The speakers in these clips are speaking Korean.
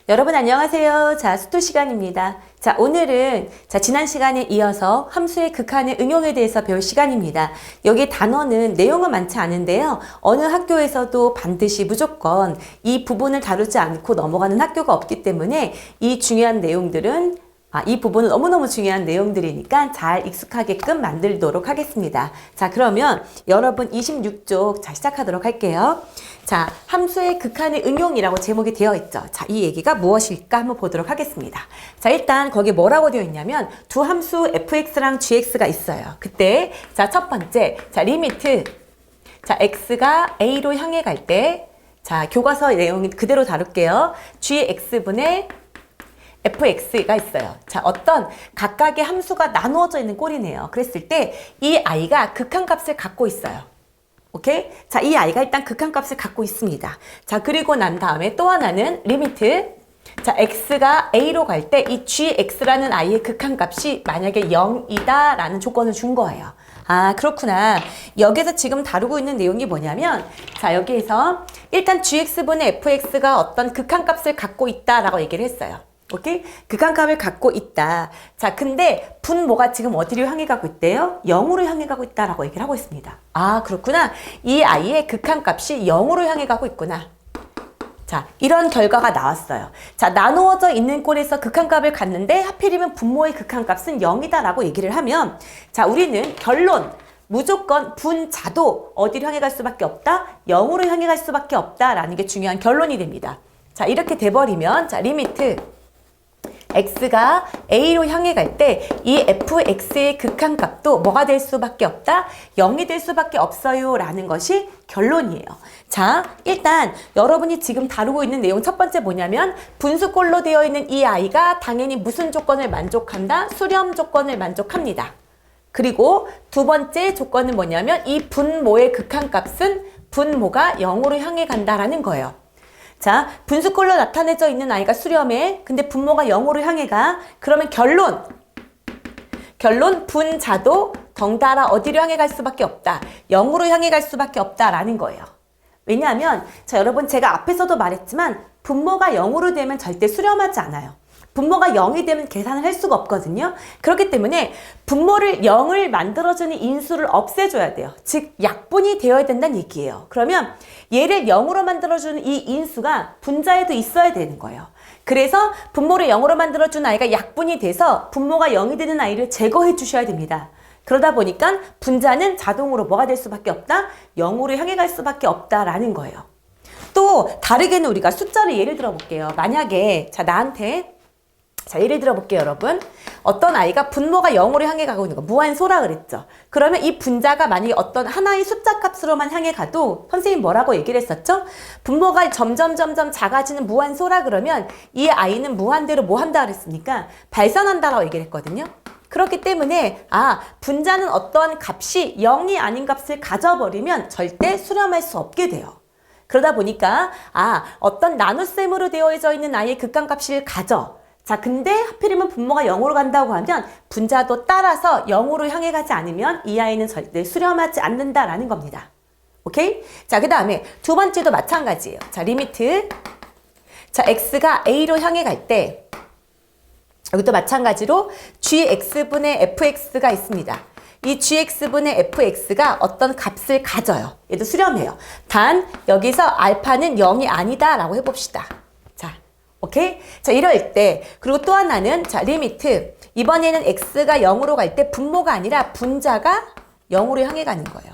여러분 안녕하세요. 자, 수토 시간입니다. 자, 오늘은 지난 시간에 이어서 함수의 극한의 응용에 대해서 배울 시간입니다. 여기 단어는 내용은 많지 않은데요. 어느 학교에서도 반드시 무조건 이 부분을 다루지 않고 넘어가는 학교가 없기 때문에 이 중요한 내용들은 이 부분은 너무너무 중요한 내용들이니까 잘 익숙하게끔 만들도록 하겠습니다. 자, 그러면 여러분 26쪽 시작하도록 할게요. 자, 함수의 극한의 응용이라고 제목이 되어 있죠. 자, 이 얘기가 무엇일까 한번 보도록 하겠습니다. 자, 일단 거기 뭐라고 되어 있냐면 두 함수 fx랑 gx가 있어요. 그때 첫 번째 리미트 x가 a로 향해 갈 때 교과서 내용 그대로 다룰게요. gx분의 fx가 있어요. 자, 어떤 각각의 함수가 나누어져 있는 꼴이네요. 그랬을 때 이 i가 극한값을 갖고 있어요. 오케이? 자, 이 i가 일단 극한값을 갖고 있습니다. 자, 그리고 난 다음에 또 하나는 리미트. 자, x가 a로 갈 때 이 gx라는 i의 극한값이 만약에 0이다 라는 조건을 준 거예요. 아, 그렇구나. 여기서 지금 다루고 있는 내용이 뭐냐면 여기에서 일단 gx분의 fx가 어떤 극한값을 갖고 있다라고 얘기를 했어요. 오케이? 극한값을 갖고 있다. 자, 근데 분모가 지금 어디로 향해 가고 있대요? 0으로 향해 가고 있다라고 얘기를 하고 있습니다. 아, 그렇구나. 이 i의 극한값이 0으로 향해 가고 있구나. 자, 이런 결과가 나왔어요. 자, 나누어져 있는 꼴에서 극한값을 갖는데 하필이면 분모의 극한값은 0이다라고 얘기를 하면 우리는 결론 무조건 분자도 어디로 향해 갈 수밖에 없다? 0으로 향해 갈 수밖에 없다라는 게 중요한 결론이 됩니다. 자, 이렇게 돼버리면 리미트 x가 a로 향해 갈 때 이 fx의 극한값도 뭐가 될 수밖에 없다? 0이 될 수밖에 없어요 라는 것이 결론이에요. 자, 일단 여러분이 지금 다루고 있는 내용 첫 번째 뭐냐면 분수꼴로 되어 있는 이 i가 당연히 무슨 조건을 만족한다? 수렴 조건을 만족합니다. 그리고 두 번째 조건은 뭐냐면 이 분모의 극한값은 분모가 0으로 향해 간다라는 거예요. 자, 분수꼴로 나타내져 있는 i가 수렴해. 근데 분모가 0으로 향해 가. 그러면 결론 분자도 덩달아 어디로 향해 갈 수밖에 없다. 0으로 향해 갈 수밖에 없다라는 거예요. 왜냐하면 여러분 제가 앞에서도 말했지만 분모가 0으로 되면 절대 수렴하지 않아요. 분모가 0이 되면 계산을 할 수가 없거든요. 그렇기 때문에 분모를 0을 만들어주는 인수를 없애줘야 돼요. 즉 약분이 되어야 된다는 얘기예요. 그러면 얘를 0으로 만들어주는 이 인수가 분자에도 있어야 되는 거예요. 그래서 분모를 0으로 만들어주는 i가 약분이 돼서 분모가 0이 되는 i를 제거해 주셔야 됩니다. 그러다 보니까 분자는 자동으로 뭐가 될 수밖에 없다? 0으로 향해 갈 수밖에 없다라는 거예요. 또 다르게는 우리가 숫자를 예를 들어 볼게요. 만약에 나한테 예를 들어 볼게요, 여러분. 어떤 아이가 분모가 0으로 향해 가고 있는 거, 무한소라 그랬죠. 그러면 이 분자가 만약에 어떤 하나의 숫자 값으로만 향해 가도 선생님 뭐라고 얘기를 했었죠? 분모가 점점 작아지는 무한소라 그러면 이 아이는 무한대로 뭐 한다 그랬습니까? 발산한다라고 얘기를 했거든요. 그렇기 때문에 분자는 어떠한 값이 0이 아닌 값을 가져버리면 절대 수렴할 수 없게 돼요. 그러다 보니까 어떤 나눗셈으로 되어져 있는 아이의 극한값을 가져. 자, 근데 하필이면 분모가 0으로 간다고 하면 분자도 따라서 0으로 향해 가지 않으면 이 아이는 절대 수렴하지 않는다라는 겁니다. 오케이? 자, 그 다음에 두 번째도 마찬가지예요. 자, 리미트. x가 a로 향해 갈 때 여기도 마찬가지로 gx분의 fx가 있습니다. 이 gx분의 fx가 어떤 값을 가져요. 얘도 수렴해요. 단 여기서 알파는 0이 아니다 라고 해봅시다. 오케이? 자, 이럴 때, 그리고 또 하나는, 리미트. 이번에는 x가 0으로 갈 때 분모가 아니라 분자가 0으로 향해 가는 거예요.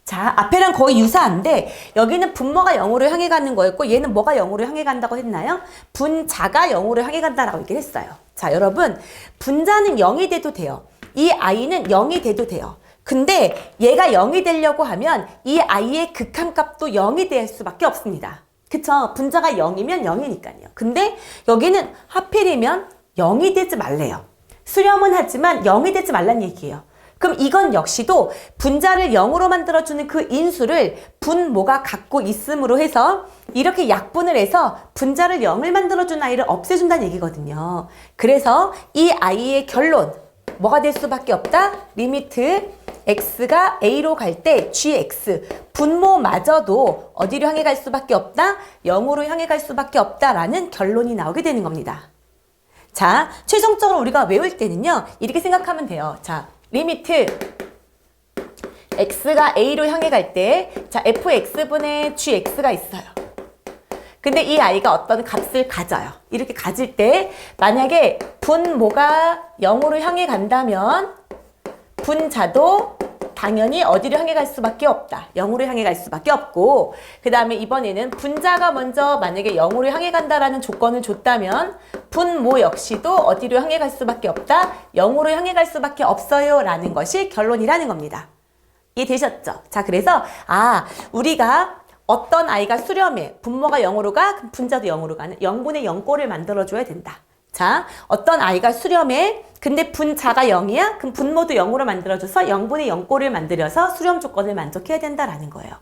자, 앞에랑 거의 유사한데, 여기는 분모가 0으로 향해 가는 거였고, 얘는 뭐가 0으로 향해 간다고 했나요? 분자가 0으로 향해 간다라고 얘기를 했어요. 자, 여러분, 분자는 0이 돼도 돼요. 이 i는 0이 돼도 돼요. 근데 얘가 0이 되려고 하면 이 i의 극한값도 0이 될 수밖에 없습니다. 그쵸? 분자가 0이면 0이니까요. 근데 여기는 하필이면 0이 되지 말래요. 수렴은 하지만 0이 되지 말란 얘기예요. 그럼 이건 역시도 분자를 0으로 만들어주는 그 인수를 분모가 갖고 있음으로 해서 이렇게 약분을 해서 분자를 0을 만들어주는 아이를 없애준다는 얘기거든요. 그래서 이 아이의 결론 뭐가 될 수밖에 없다? 리미트 x가 a로 갈 때 gx, 분모마저도 어디로 향해 갈 수밖에 없다? 0으로 향해 갈 수밖에 없다라는 결론이 나오게 되는 겁니다. 자, 최종적으로 우리가 외울 때는요, 이렇게 생각하면 돼요. 자, 리미트 x가 a로 향해 갈 때, 자, fx분의 gx가 있어요. 근데 이 아이가 어떤 값을 가져요. 이렇게 가질 때 만약에 분모가 0으로 향해 간다면 분자도 당연히 어디로 향해 갈 수밖에 없다. 0으로 향해 갈 수밖에 없고, 그 다음에 이번에는 분자가 먼저 만약에 0으로 향해 간다라는 조건을 줬다면 분모 역시도 어디로 향해 갈 수밖에 없다. 0으로 향해 갈 수밖에 없어요 라는 것이 결론이라는 겁니다. 이해되셨죠? 자, 그래서 우리가 어떤 아이가 수렴해 분모가 0으로 가, 그럼 분자도 0으로 가는 0분의 0꼴을 만들어줘야 된다. 자, 어떤 아이가 수렴해, 근데 분자가 0이야? 그럼 분모도 0으로 만들어줘서 0분의 0꼴을 만들어서 수렴 조건을 만족해야 된다라는 거예요.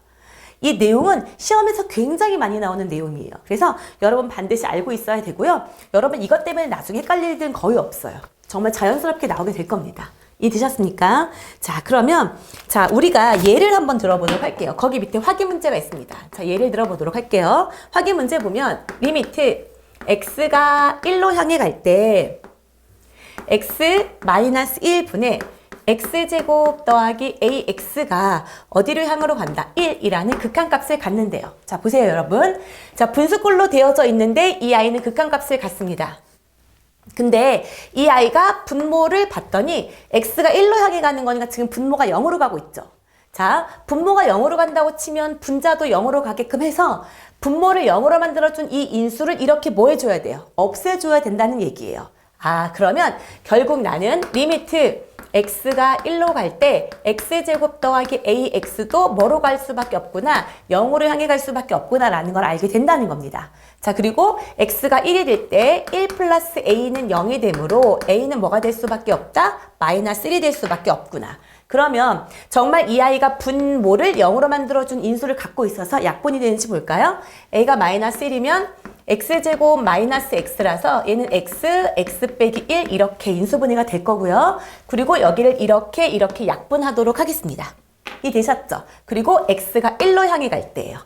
이 내용은 시험에서 굉장히 많이 나오는 내용이에요. 그래서 여러분 반드시 알고 있어야 되고요. 여러분 이것 때문에 나중에 헷갈릴 일은 거의 없어요. 정말 자연스럽게 나오게 될 겁니다. 이해되셨습니까? 자, 그러면 자, 우리가 예를 한번 들어보도록 할게요. 거기 밑에 확인 문제가 있습니다. 자, 예를 들어보도록 할게요. 확인 문제 보면 리미트 x가 1로 향해 갈 때 x-1분의 x제곱 더하기 ax가 어디를 향으로 간다? 1이라는 극한값을 갖는데요. 자, 보세요, 여러분. 자, 분수꼴로 되어져 있는데 이 아이는 극한값을 갖습니다. 근데 이 아이가 분모를 봤더니 x가 1로 향해 가는 거니까 지금 분모가 0으로 가고 있죠. 자, 분모가 0으로 간다고 치면 분자도 0으로 가게끔 해서 분모를 0으로 만들어준 이 인수를 이렇게 뭐 해줘야 돼요? 없애줘야 된다는 얘기예요. 그러면 결국 나는 리미트 x가 1로 갈 때 x제곱 더하기 ax도 뭐로 갈 수밖에 없구나, 0으로 향해 갈 수밖에 없구나 라는 걸 알게 된다는 겁니다. 자, 그리고 x가 1이 될 때 1 플러스 a는 0이 되므로 a는 뭐가 될 수밖에 없다? 마이너스 1이 될 수밖에 없구나. 그러면 정말 이 아이가 분모를 0으로 만들어준 인수를 갖고 있어서 약분이 되는지 볼까요? a가 마이너스 1이면 x제곱 마이너스 x라서 얘는 x 빼기 1 이렇게 인수분해가 될 거고요. 그리고 여기를 이렇게 약분하도록 하겠습니다. 이해되셨죠? 그리고 x가 1로 향해 갈 때예요.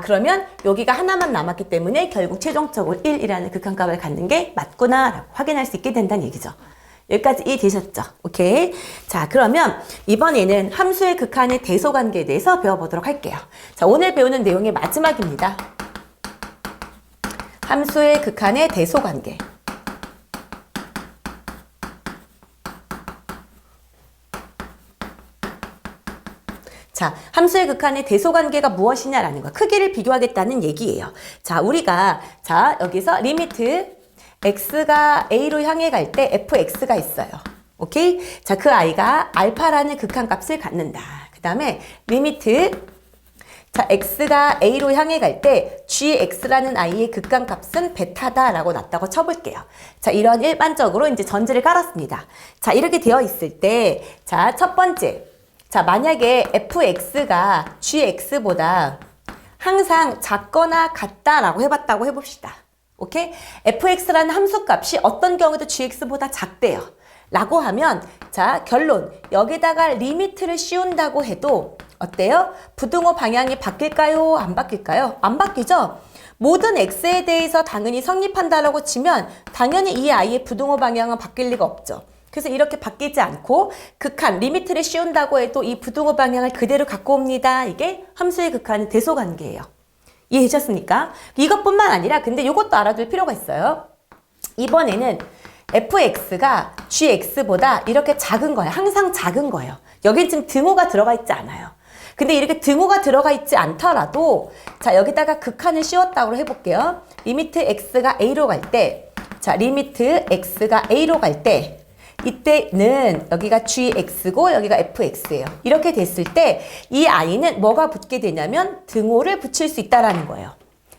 그러면 여기가 하나만 남았기 때문에 결국 최종적으로 1이라는 극한값을 갖는 게 맞구나 라고 확인할 수 있게 된다는 얘기죠. 여기까지 이해되셨죠? 오케이. 자, 그러면 이번에는 함수의 극한의 대소관계에 대해서 배워보도록 할게요. 자, 오늘 배우는 내용의 마지막입니다. 함수의 극한의 대소관계. 자, 함수의 극한의 대소관계가 무엇이냐라는 거, 크기를 비교하겠다는 얘기예요. 자, 우리가 여기서 리미트 x가 a로 향해 갈 때 fx가 있어요. 오케이? 자, 그 아이가 알파라는 극한값을 갖는다. 그 다음에 리미트 x가 a로 향해 갈 때 gx라는 아이의 극한값은 베타다라고 놨다고 쳐볼게요. 자, 이런 일반적으로 이제 전제를 깔았습니다. 자, 이렇게 되어 있을 때, 자, 첫 번째. 자, 만약에 fx가 gx보다 항상 작거나 같다라고 해봤다고 해봅시다. 오케이? fx라는 함수값이 어떤 경우도 gx보다 작대요. 라고 하면, 자, 결론. 여기다가 리미트를 씌운다고 해도 어때요? 부등호 방향이 바뀔까요? 안 바뀔까요? 안 바뀌죠? 모든 x에 대해서 당연히 성립한다라고 치면 당연히 이 아이의 부등호 방향은 바뀔 리가 없죠. 그래서 이렇게 바뀌지 않고 극한, 리미트를 씌운다고 해도 이 부등호 방향을 그대로 갖고 옵니다. 이게 함수의 극한의 대소관계예요. 이해되셨습니까? 이것뿐만 아니라 근데 이것도 알아둘 필요가 있어요. 이번에는 fx가 gx보다 이렇게 작은 거예요. 항상 작은 거예요. 여긴 지금 등호가 들어가 있지 않아요. 근데 이렇게 등호가 들어가 있지 않더라도 자, 여기다가 극한을 씌웠다고 해볼게요. 리미트 x가 a로 갈 때, 자, 리미트 x가 a로 갈 때 이때는 여기가 gx고 여기가 fx예요. 이렇게 됐을 때 이 아이는 뭐가 붙게 되냐면 등호를 붙일 수 있다라는 거예요.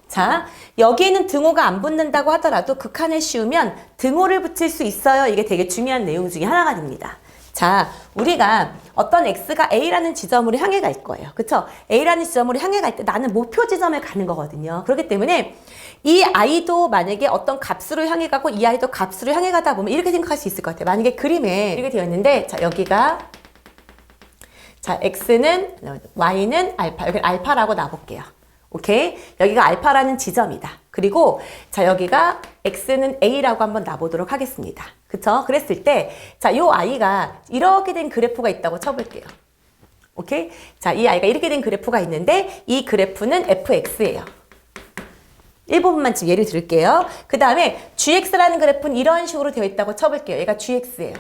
자, 여기에는 등호가 안 붙는다고 하더라도 극한을 씌우면 등호를 붙일 수 있어요. 이게 되게 중요한 내용 중에 하나가 됩니다. 자, 우리가 어떤 x가 a라는 지점으로 향해 갈 거예요. 그쵸? a라는 지점으로 향해 갈 때 나는 목표 지점을 가는 거거든요. 그렇기 때문에 이 아이도 만약에 어떤 값으로 향해 가고 이 아이도 값으로 향해 가다 보면 이렇게 생각할 수 있을 것 같아요. 만약에 그림에 이렇게 되어 있는데, 자, 여기가 자, x는, y는 알파, 여기 알파라고 놔볼게요. 오케이? 여기가 알파라는 지점이다. 그리고 자, 여기가 x는 a라고 한번 놔보도록 하겠습니다. 그쵸? 그랬을 때, 자, 요 i가 이렇게 된 그래프가 있다고 쳐볼게요. 오케이? 자, 이 i가 이렇게 된 그래프가 있는데 이 그래프는 fx예요. 1부분만 지금 예를 들을게요. 그 다음에 gx라는 그래프는 이런 식으로 되어 있다고 쳐볼게요. 얘가 gx예요.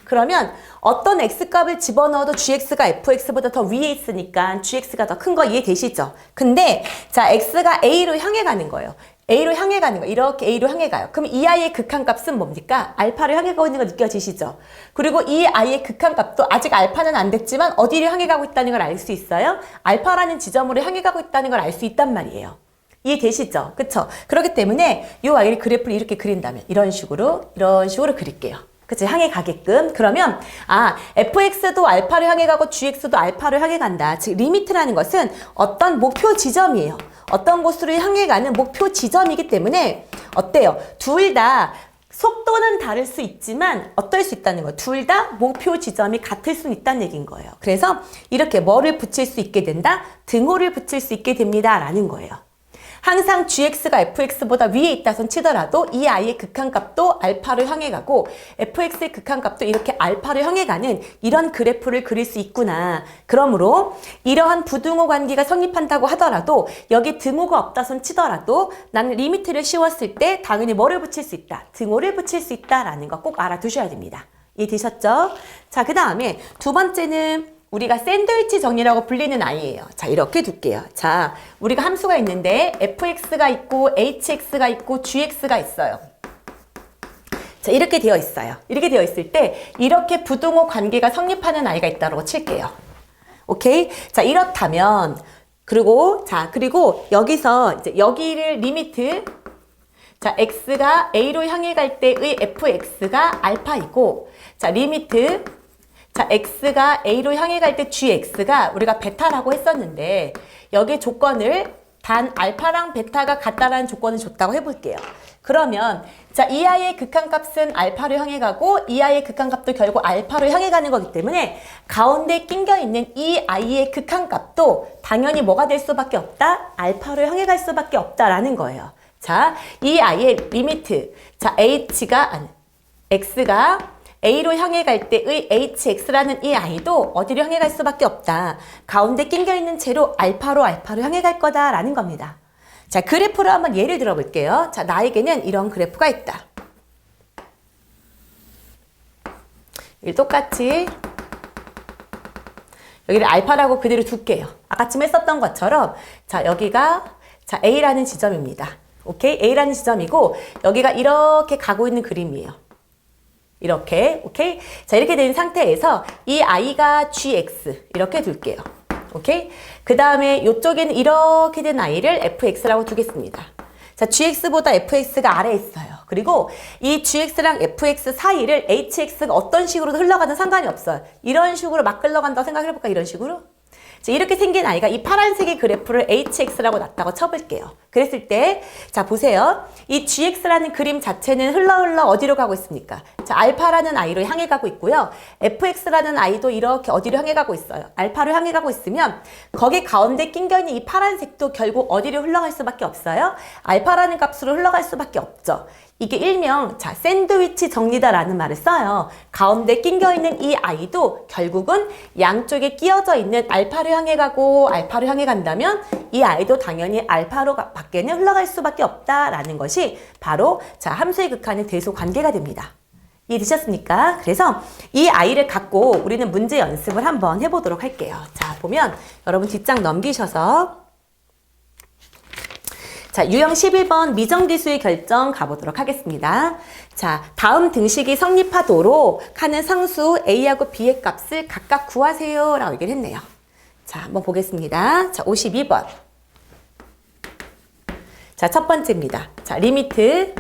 그러면 어떤 x값을 집어넣어도 gx가 fx보다 더 위에 있으니까 gx가 더 큰 거 이해되시죠? 근데 자, x가 a로 향해 가는 거예요. a로 향해 가는 거. 이렇게 a로 향해 가요. 그럼 이 i의 극한값은 뭡니까? 알파를 향해 가고 있는 거 느껴지시죠? 그리고 이 i의 극한값도 아직 알파는 안 됐지만 어디를 향해 가고 있다는 걸 알 수 있어요? 알파라는 지점으로 향해 가고 있다는 걸 알 수 있단 말이에요. 이해되시죠? 그쵸? 그렇기 때문에 이 i를 그래프를 이렇게 그린다면 이런 식으로 그릴게요. 그치? 향해 가게끔. 그러면 fx도 알파를 향해 가고 gx도 알파를 향해 간다. 즉 리미트라는 것은 어떤 목표 지점이에요. 어떤 곳으로 향해 가는 목표 지점이기 때문에 어때요? 둘 다 속도는 다를 수 있지만 어떨 수 있다는 거예요. 둘 다 목표 지점이 같을 수 있다는 얘기인 거예요. 그래서 이렇게 뭐를 붙일 수 있게 된다? 등호를 붙일 수 있게 됩니다. 라는 거예요. 항상 gx가 fx보다 위에 있다 손 치더라도 이 i의 극한값도 알파를 향해 가고 fx의 극한값도 이렇게 알파를 향해 가는 이런 그래프를 그릴 수 있구나. 그러므로 이러한 부등호 관계가 성립한다고 하더라도 여기 등호가 없다 손 치더라도 나는 리미트를 씌웠을 때 당연히 뭐를 붙일 수 있다? 등호를 붙일 수 있다라는 거 꼭 알아두셔야 됩니다. 이해되셨죠? 자, 그 다음에 두 번째는 우리가 샌드위치 정리라고 불리는 i예요. 자, 이렇게 둘게요. 자, 우리가 함수가 있는데 fx가 있고 hx가 있고 gx가 있어요. 자, 이렇게 되어 있어요. 이렇게 되어 있을 때 이렇게 부등호 관계가 성립하는 i가 있다고 칠게요. 오케이? 자, 이렇다면 그리고 여기서 이제 여기를 리미트 자, x가 a로 향해 갈 때의 fx가 알파이고 자, 리미트 자, x가 a로 향해 갈 때 gx가 우리가 베타라고 했었는데 여기 조건을 단 알파랑 베타가 같다라는 조건을 줬다고 해볼게요. 그러면 자, 이 i의 극한값은 알파로 향해 가고 이 i의 극한값도 결국 알파로 향해 가는 거기 때문에 가운데 낑겨 있는 이 i의 극한값도 당연히 뭐가 될 수밖에 없다? 알파로 향해 갈 수밖에 없다라는 거예요. 자, 이 i의 리미트 자, x가 a로 향해 갈 때의 hx라는 이 i도 어디로 향해 갈 수밖에 없다. 가운데 낑겨 있는 채로 알파로 향해 갈 거다라는 겁니다. 자, 그래프로 한번 예를 들어볼게요. 자, 나에게는 이런 그래프가 있다. 똑같이 여기를 알파라고 그대로 둘게요. 아까쯤 했었던 것처럼 자, 여기가 자, a라는 지점입니다. 오케이? a라는 지점이고 여기가 이렇게 가고 있는 그림이에요. 이렇게, 오케이? 자, 이렇게 된 상태에서 이 i가 gx 이렇게 둘게요. 오케이? 그 다음에 이쪽에는 이렇게 된 i를 fx라고 두겠습니다. 자, gx보다 fx가 아래에 있어요. 그리고 이 gx랑 fx 사이를 hx가 어떤 식으로 흘러가든 상관이 없어요. 이런 식으로 막 흘러간다고 생각해볼까? 이런 식으로? 자, 이렇게 생긴 아이가 이 파란색의 그래프를 hx라고 놨다고 쳐볼게요. 그랬을 때, 자, 보세요. 이 gx라는 그림 자체는 흘러 어디로 가고 있습니까? 자, 알파라는 i로 향해 가고 있고요. fx라는 i도 이렇게 어디로 향해 가고 있어요? 알파로 향해 가고 있으면 거기 가운데 낑겨 있는 이 파란색도 결국 어디로 흘러갈 수밖에 없어요? 알파라는 값으로 흘러갈 수밖에 없죠. 이게 일명 자, 샌드위치 정리다라는 말을 써요. 가운데 낑겨 있는 이 i도 결국은 양쪽에 끼어져 있는 알파로 향해 가고 알파로 향해 간다면 이 i도 당연히 알파로 밖에는 흘러갈 수밖에 없다라는 것이 바로 자, 함수의 극한의 대소 관계가 됩니다. 이해되셨습니까? 그래서 이 i를 갖고 우리는 문제 연습을 한번 해보도록 할게요. 자, 보면 여러분 뒷장 넘기셔서 자, 유형 11번 미정지수의 결정 가보도록 하겠습니다. 자, 다음 등식이 성립하도록 하는 상수 A하고 B의 값을 각각 구하세요 라고 얘기를 했네요. 자, 한번 보겠습니다. 자, 52번. 자, 첫 번째입니다. 자, 리미트.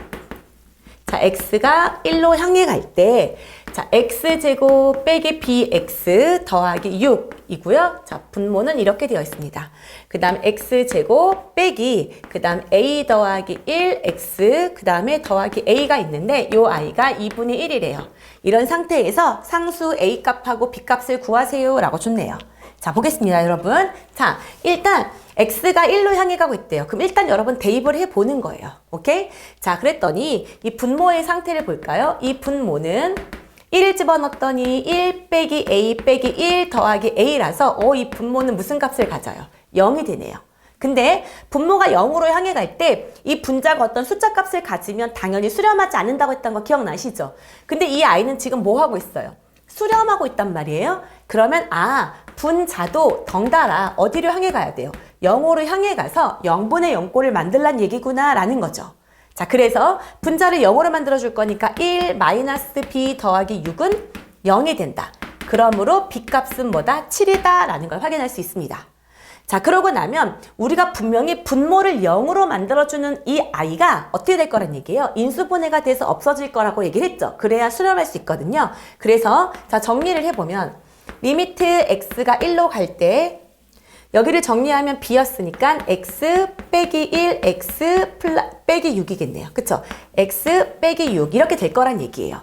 자, x가 1로 향해 갈 때, 자, x제곱 빼기 bx 더하기 6이고요. 자, 분모는 이렇게 되어 있습니다. 그 다음 x제곱 빼기 그 다음 a 더하기 1x 그 다음에 더하기 a가 있는데 요 i가 2분의 1이래요. 이런 상태에서 상수 a 값하고 b 값을 구하세요 라고 줬네요. 자, 보겠습니다, 여러분. 자, 일단 x가 1로 향해 가고 있대요. 그럼 일단 여러분 대입을 해보는 거예요. 오케이? 자, 그랬더니 이 분모의 상태를 볼까요? 이 분모는 1을 집어넣었더니 1 빼기 a 빼기 1 더하기 a라서 이 분모는 무슨 값을 가져요? 0이 되네요. 근데 분모가 0으로 향해 갈 때 이 분자가 어떤 숫자 값을 가지면 당연히 수렴하지 않는다고 했던 거 기억나시죠? 근데 이 아이는 지금 뭐 하고 있어요? 수렴하고 있단 말이에요. 그러면 분자도 덩달아 어디로 향해 가야 돼요? 0으로 향해 가서 0분의 0꼴을 만들란 얘기구나 라는 거죠. 자, 그래서 분자를 0으로 만들어 줄 거니까 1 마이너스 b 더하기 6은 0이 된다. 그러므로 b 값은 뭐다? 7이다 라는 걸 확인할 수 있습니다. 자, 그러고 나면 우리가 분명히 분모를 0으로 만들어주는 이 아이가 어떻게 될 거란 얘기예요? 인수분해가 돼서 없어질 거라고 얘기를 했죠. 그래야 수렴할 수 있거든요. 그래서 자, 정리를 해보면 리미트 x가 1로 갈 때 여기를 정리하면 b였으니까 x 빼기 1 x 빼기 6이겠네요. 그쵸? x 빼기 6 이렇게 될 거란 얘기예요.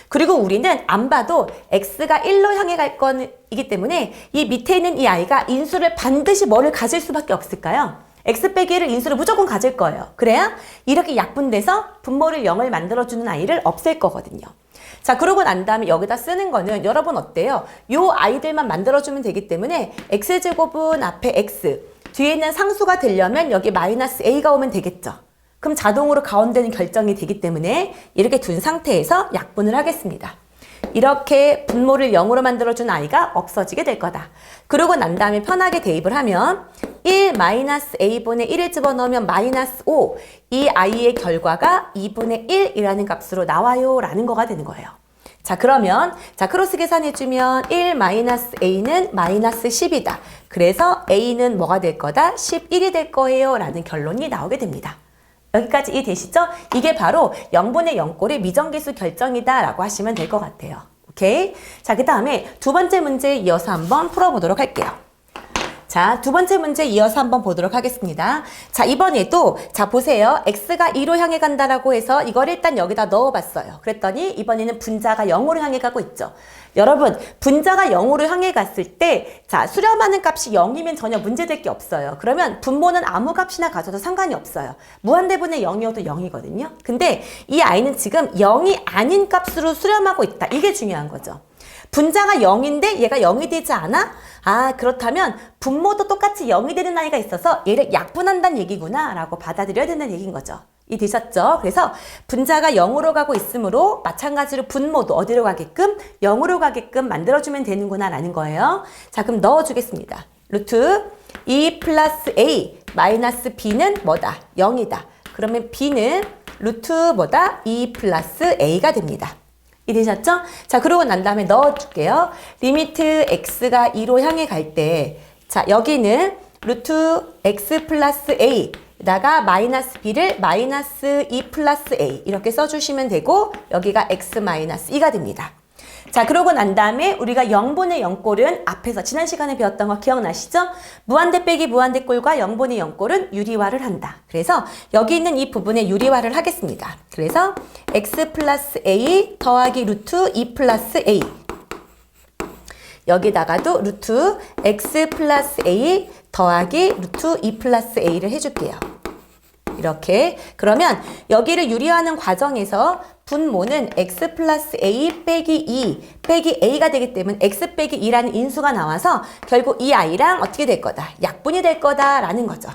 그리고 우리는 안 봐도 x가 1로 향해 갈 거이기 때문에 이 밑에 있는 이 아이가 인수를 반드시 뭐를 가질 수밖에 없을까요? x 빼기 1을 인수를 무조건 가질 거예요. 그래야 이렇게 약분돼서 분모를 0을 만들어주는 아이를 없앨 거거든요. 자, 그러고 난 다음에 여기다 쓰는 거는 여러분 어때요? 요 아이들만 만들어주면 되기 때문에 x제곱은 앞에 x, 뒤에 있는 상수가 되려면 여기 마이너스 a가 오면 되겠죠. 그럼 자동으로 가운데는 결정이 되기 때문에 이렇게 둔 상태에서 약분을 하겠습니다. 이렇게 분모를 0으로 만들어준 아이가 없어지게 될 거다. 그러고 난 다음에 편하게 대입을 하면 1 마이너스 a분의 1을 집어넣으면 마이너스 5. 이 아이의 결과가 2분의 1이라는 값으로 나와요 라는 거가 되는 거예요. 자, 그러면 자 크로스 계산해주면 1 마이너스 a는 마이너스 10이다. 그래서 a는 뭐가 될 거다? 11이 될 거예요 라는 결론이 나오게 됩니다. 여기까지 이해되시죠? 이게 바로 0분의 0꼴의 미정계수 결정이다 라고 하시면 될 것 같아요. 오케이? 자, 그 다음에 두 번째 문제 이어서 한번 풀어보도록 할게요. 자, 두 번째 문제 이어서 한번 보도록 하겠습니다. 자, 이번에도 자 보세요. x가 2로 향해 간다라고 해서 이걸 일단 여기다 넣어봤어요. 그랬더니 이번에는 분자가 0으로 향해 가고 있죠. 여러분, 분자가 0으로 향해 갔을 때 자, 수렴하는 값이 0이면 전혀 문제될 게 없어요. 그러면 분모는 아무 값이나 가져도 상관이 없어요. 무한대분의 0이어도 0이거든요. 근데 이 아이는 지금 0이 아닌 값으로 수렴하고 있다. 이게 중요한 거죠. 분자가 0인데 얘가 0이 되지 않아? 그렇다면 분모도 똑같이 0이 되는 아이가 있어서 얘를 약분한다는 얘기구나 라고 받아들여야 된다는 얘기인 거죠. 이해되셨죠? 그래서 분자가 0으로 가고 있으므로 마찬가지로 분모도 어디로 가게끔? 0으로 가게끔 만들어주면 되는구나 라는 거예요. 자, 그럼 넣어주겠습니다. 루트 2 플러스 a 마이너스 b는 뭐다? 0이다. 그러면 b는 루트 뭐다? 2 플러스 a가 됩니다. 이해되셨죠? 자, 그러고 난 다음에 넣어줄게요. 리미트 x가 2로 향해 갈 때, 자, 여기는 루트 x 플러스 a, 다가 마이너스 b를 마이너스 2 플러스 a 이렇게 써주시면 되고, 여기가 x 마이너스 2가 됩니다. 자, 그러고 난 다음에 우리가 0분의 0꼴은 앞에서 지난 시간에 배웠던 거 기억나시죠? 무한대 빼기 무한대 꼴과 0분의 0꼴은 유리화를 한다. 그래서 여기 있는 이 부분에 유리화를 하겠습니다. 그래서 x 플러스 a 더하기 루트 2 플러스 a 여기다가도 루트 x 플러스 a 더하기 루트 2 플러스 a를 해줄게요. 이렇게 그러면 여기를 유리화하는 과정에서 분모는 x 플러스 a 빼기 2 빼기 a가 되기 때문에 x 빼기 2라는 인수가 나와서 결국 이 아이랑 어떻게 될 거다? 약분이 될 거다라는 거죠.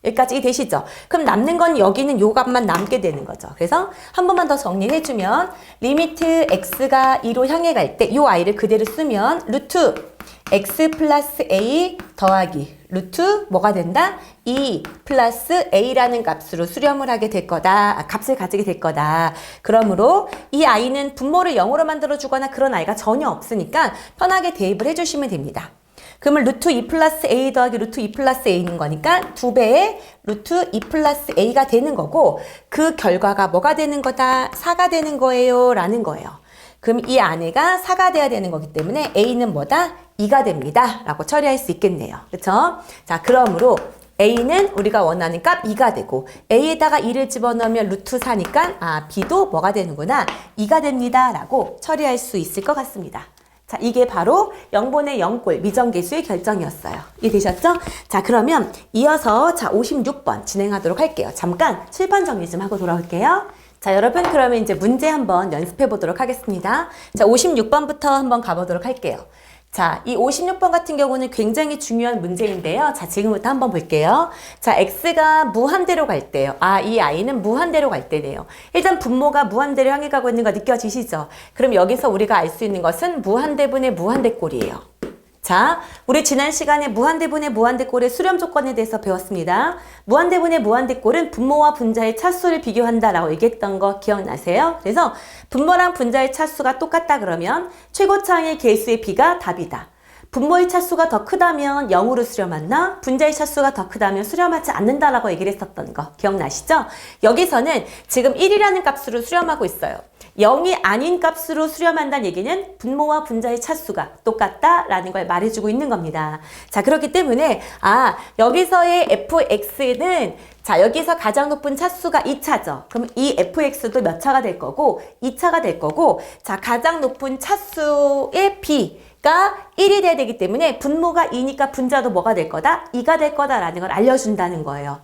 여기까지 이해되시죠? 그럼 남는 건 여기는 요 값만 남게 되는 거죠. 그래서 한 번만 더 정리해주면 리미트 x가 2로 향해 갈 때 요 아이를 그대로 쓰면 루트 x 플러스 a 더하기 루트 뭐가 된다? 2 플러스 a라는 값으로 수렴을 하게 될 거다. 값을 가지게 될 거다. 그러므로 이 아이는 분모를 0으로 만들어주거나 그런 아이가 전혀 없으니까 편하게 대입을 해주시면 됩니다. 그러면 루트 2 플러스 a 더하기 루트 2 플러스 a인 거니까 2배의 루트 2 플러스 a가 되는 거고 그 결과가 뭐가 되는 거다? 4가 되는 거예요. 라는 거예요. 그럼 이 안에가 4가 돼야 되는 거기 때문에 A는 뭐다? 2가 됩니다. 라고 처리할 수 있겠네요. 그쵸? 자, 그러므로 A는 우리가 원하는 값 2가 되고 A에다가 2를 집어넣으면 루트 4니까 B도 뭐가 되는구나? 2가 됩니다. 라고 처리할 수 있을 것 같습니다. 자, 이게 바로 0분의 0꼴 미정계수의 결정이었어요. 이해되셨죠? 자, 그러면 이어서 56번 진행하도록 할게요. 잠깐 칠판 정리 좀 하고 돌아올게요. 자, 여러분 그러면 이제 문제 한번 연습해 보도록 하겠습니다. 자, 56번부터 한번 가보도록 할게요. 자, 이 56번 같은 경우는 굉장히 중요한 문제인데요. 자, 지금부터 한번 볼게요. 자, x가 무한대로 갈 때요. 이 i는 무한대로 갈 때네요. 일단 분모가 무한대로 향해 가고 있는 거 느껴지시죠? 그럼 여기서 우리가 알 수 있는 것은 무한대분의 무한대꼴이에요. 자, 우리 지난 시간에 무한대분의 무한대꼴의 수렴 조건에 대해서 배웠습니다. 무한대분의 무한대꼴은 분모와 분자의 차수를 비교한다라고 얘기했던 거 기억나세요? 그래서 분모랑 분자의 차수가 똑같다 그러면 최고차항의 개수의 비가 답이다. 분모의 차수가 더 크다면 0으로 수렴한다. 분자의 차수가 더 크다면 수렴하지 않는다라고 얘기를 했었던 거 기억나시죠? 여기서는 지금 1이라는 값으로 수렴하고 있어요. 0이 아닌 값으로 수렴한다는 얘기는 분모와 분자의 차수가 똑같다라는 걸 말해주고 있는 겁니다. 자, 그렇기 때문에 여기서의 fx는 자, 여기서 가장 높은 차수가 2차죠. 그럼 이 fx도 몇 차가 될 거고 2차가 될 거고 자, 가장 높은 차수의 b가 1이 돼야 되기 때문에 분모가 2니까 분자도 뭐가 될 거다? 2가 될 거다라는 걸 알려준다는 거예요.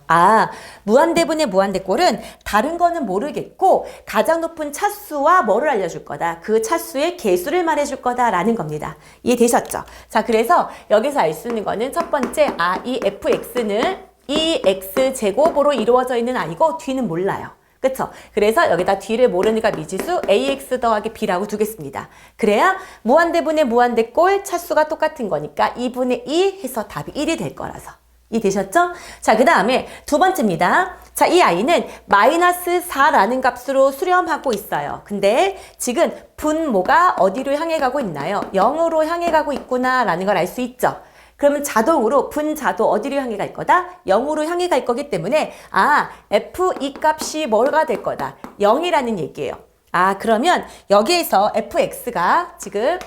무한대분의 무한대꼴은 다른 거는 모르겠고 가장 높은 차수와 뭐를 알려줄 거다? 그 차수의 개수를 말해줄 거다라는 겁니다. 이해되셨죠? 자, 그래서 여기서 알 수 있는 거는 첫 번째, 이 fx는 이 x제곱으로 이루어져 있는 아니고 뒤는 몰라요. 그쵸? 그래서 여기다 뒤를 모르니까 미지수 ax 더하기 b라고 두겠습니다. 그래야 무한대분의 무한대꼴 차수가 똑같은 거니까 2분의 2 해서 답이 1이 될 거라서. 이해되셨죠? 자, 그 다음에 두 번째입니다. 자, 이 i는 마이너스 4라는 값으로 수렴하고 있어요. 근데 지금 분모가 어디로 향해 가고 있나요? 0으로 향해 가고 있구나라는 걸 알 수 있죠? 그러면 자동으로 분자도 어디로 향해 갈 거다? 0으로 향해 갈 거기 때문에 f2 값이 뭐가 될 거다? 0이라는 얘기예요. 그러면 여기에서 fx가 지금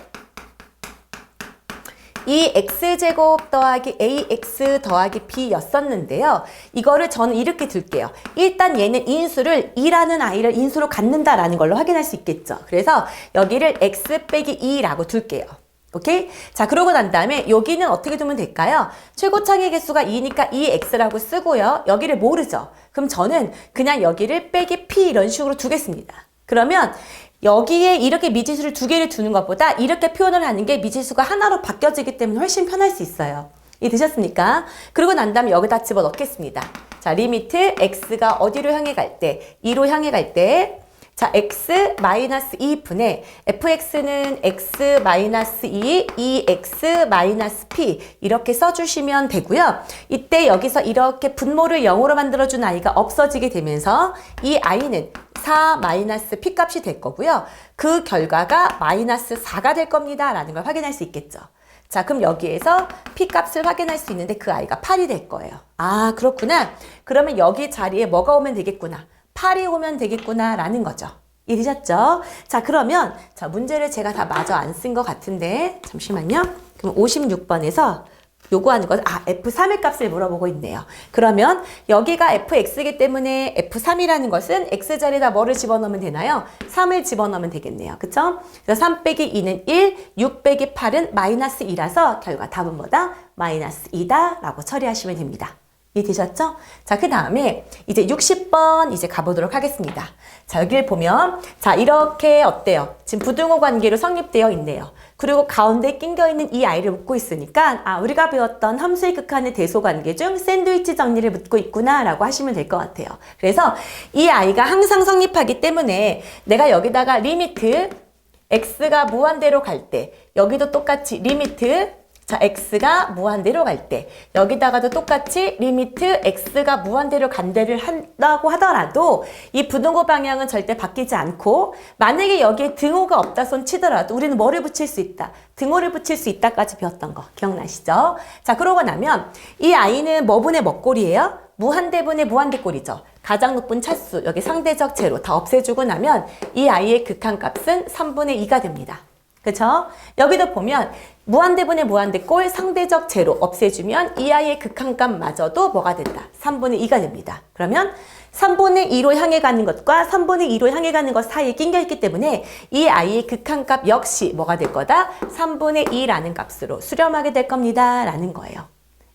이 x제곱 더하기 ax 더하기 b였었는데요. 이거를 저는 이렇게 둘게요. 일단 얘는 인수를 2라는 i를 인수로 갖는다라는 걸로 확인할 수 있겠죠. 그래서 여기를 x 빼기 2라고 둘게요. 오케이? 자, 그러고 난 다음에 여기는 어떻게 두면 될까요? 최고차항의 개수가 2니까 2x라고 쓰고요. 여기를 모르죠? 그럼 저는 그냥 여기를 빼기 p 이런 식으로 두겠습니다. 그러면 여기에 이렇게 미지수를 두 개를 두는 것보다 이렇게 표현을 하는 게 미지수가 하나로 바뀌어지기 때문에 훨씬 편할 수 있어요. 이해되셨습니까? 그리고 난 다음에 여기다 집어넣겠습니다. 자, 리미트 x가 어디로 향해 갈 때? 2로 향해 갈 때 자, x 마이너스 2분의 fx는 x 마이너스 2, 2x 마이너스 p 이렇게 써주시면 되고요. 이때 여기서 이렇게 분모를 0으로 만들어준 i가 없어지게 되면서 이 i는 4 마이너스 p 값이 될 거고요. 그 결과가 마이너스 4가 될 겁니다. 라는 걸 확인할 수 있겠죠. 자, 그럼 여기에서 p 값을 확인할 수 있는데 그 i가 8이 될 거예요. 그렇구나. 그러면 여기 자리에 뭐가 오면 되겠구나. 8이 오면 되겠구나 라는 거죠. 이해되셨죠? 자, 그러면 자, 문제를 제가 다 마저 안 쓴 것 같은데 잠시만요. 그럼 56번에서 요구하는 것 F3의 값을 물어보고 있네요. 그러면 여기가 fx이기 때문에 F3이라는 것은 x자리에다 뭐를 집어넣으면 되나요? 3을 집어넣으면 되겠네요. 그쵸? 그래서 3 빼기 2는 1, 6 빼기 8은 마이너스 2라서 결과 답은 뭐다? 마이너스 2다 라고 처리하시면 됩니다. 이해되셨죠? 자, 그 다음에 이제 60번 이제 가보도록 하겠습니다. 자, 여기를 보면 자, 이렇게 어때요? 지금 부등호 관계로 성립되어 있네요. 그리고 가운데 낑겨있는 이 i를 묻고 있으니까 우리가 배웠던 함수의 극한의 대소관계 중 샌드위치 정리를 묻고 있구나 라고 하시면 될 것 같아요. 그래서 이 i가 항상 성립하기 때문에 내가 여기다가 리미트 x가 무한대로 갈 때 여기도 똑같이 리미트 자, x가 무한대로 갈 때 여기다가도 똑같이 리미트 x가 무한대로 간대를 한다고 하더라도 이 부등호 방향은 절대 바뀌지 않고 만약에 여기에 등호가 없다 손 치더라도 우리는 뭐를 붙일 수 있다? 등호를 붙일 수 있다까지 배웠던 거 기억나시죠? 자, 그러고 나면 이 i는 뭐분의 뭐꼴이에요? 무한대분의 무한대꼴이죠. 가장 높은 차수, 여기 상대적 제로 다 없애주고 나면 이 아이의 극한값은 3분의 2가 됩니다. 그쵸? 여기도 보면 무한대분의 무한대꼴 상대적 제로 없애주면 이 아이의 극한값마저도 뭐가 된다? 3분의 2가 됩니다. 그러면 3분의 2로 향해 가는 것과 3분의 2로 향해 가는 것 사이에 낑겨 있기 때문에 이 아이의 극한값 역시 뭐가 될 거다? 3분의 2라는 값으로 수렴하게 될 겁니다. 라는 거예요.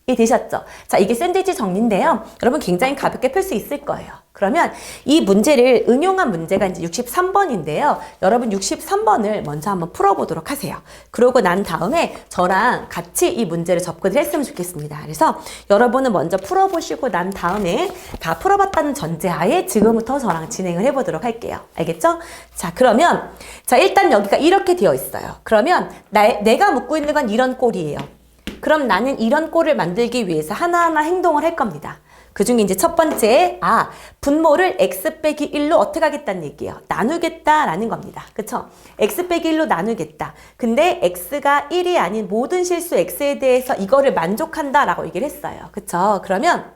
이해되셨죠? 자, 이게 샌드위치 정리인데요. 여러분 굉장히 가볍게 풀 수 있을 거예요. 그러면 이 문제를 응용한 문제가 이제 63번인데요. 여러분 63번을 먼저 한번 풀어보도록 하세요. 그러고 난 다음에 저랑 같이 이 문제를 접근을 했으면 좋겠습니다. 그래서 여러분은 먼저 풀어보시고 난 다음에 다 풀어봤다는 전제하에 지금부터 저랑 진행을 해보도록 할게요. 알겠죠? 자, 그러면 자 일단 여기가 이렇게 되어 있어요. 그러면 내가 묻고 있는 건 이런 꼴이에요. 그럼 나는 이런 꼴을 만들기 위해서 하나하나 행동을 할 겁니다. 그 중에 이제 첫 번째, 분모를 x 빼기 1로 어떻게 하겠다는 얘기예요. 나누겠다라는 겁니다. 그쵸? x 빼기 1로 나누겠다. 근데 x가 1이 아닌 모든 실수 x에 대해서 이거를 만족한다라고 얘기를 했어요. 그쵸? 그러면